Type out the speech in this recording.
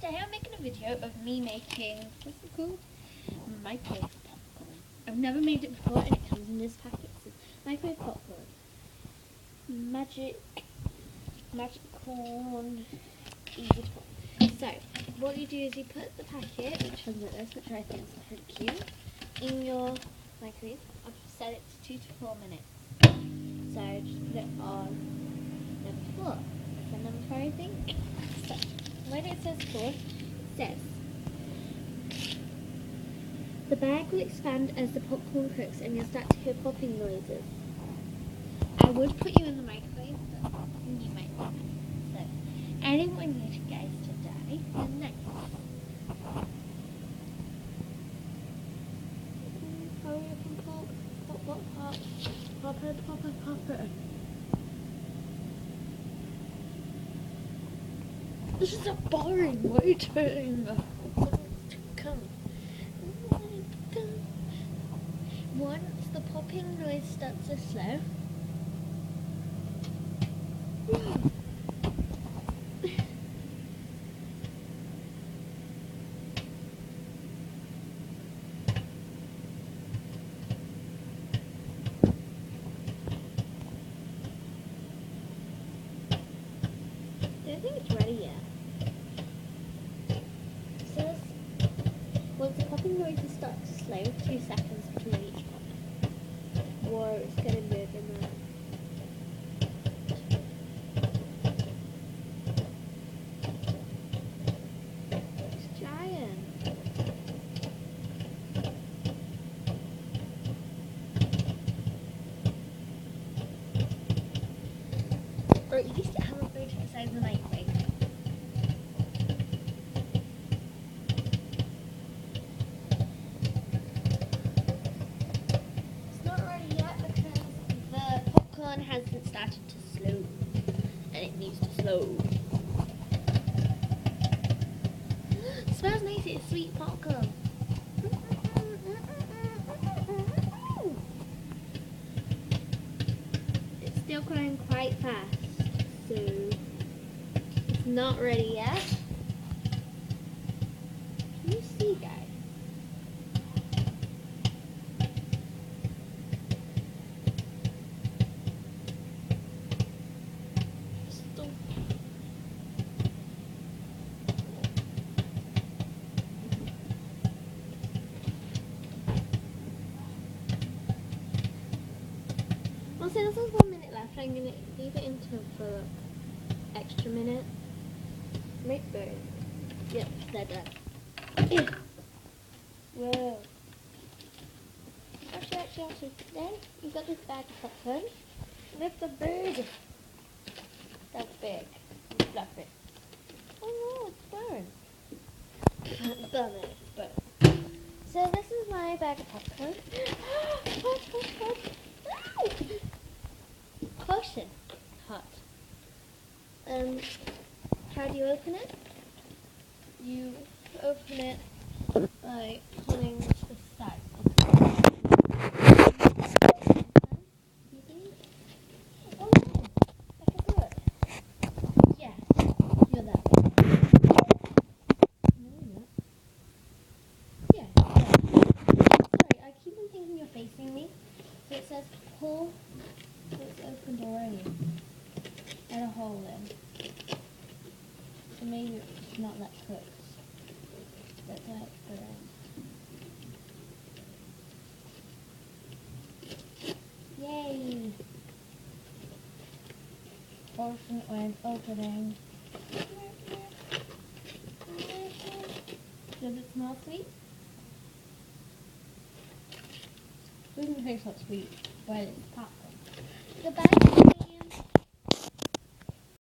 today I'm making a video of me making, what's it called? Microwave popcorn. I've never made it before and it comes in this packet. It says microwave popcorn. Magic corn, easy to pop. So, what you do is you put the packet, which comes with this, which I think is pretty cute, in your microwave. I've set it to 2 to 4 minutes. So, just put it on number 4. Is that number 4, I think? So, when it says 4, it says, the bag will expand as the popcorn cooks and you'll start to hear popping noises. I would put you in the microwave, but you might not. So, I didn't want you guys to die the night. Hurry up and pop. Pop, pop, pop. Pop it, pop it, pop it. This is a boring waiting. Come. Once the popping noise starts to slow, I don't think it's ready yet. It says once the popping noises start to slow, 2 seconds between each pop. Whoa, it's gonna move in there. It's giant. Or at least it hasn't moved to the side of the microwave. It's not ready yet because the popcorn hasn't started to slow, and it needs to slow. It smells nice, it's sweet popcorn. It's still going quite fast, so it's not ready yet. Can you see, guys? Still. Also, this is 1 minute left. I'm going to leave it until for extra minute. Make burn. Yep, they're done. Whoa. Actually, then you got this bag of popcorn. Lift the big. That's big. Fluff it. Oh no, it's burned. Burn it, burn. So this is my bag of popcorn. Caution. Hot. How do you open it? You open it by pulling the side. Oh, I can do it. Yeah, you're that. No, you're not. Yeah. Sorry, I keep on thinking you're facing me. So it says pull. So it's opened already. And a hole in. So maybe it's not that close. That's why it's burned. Yay! Fortunate opening. Does it smell sweet? Doesn't taste like sweet, but it's popcorn. The bag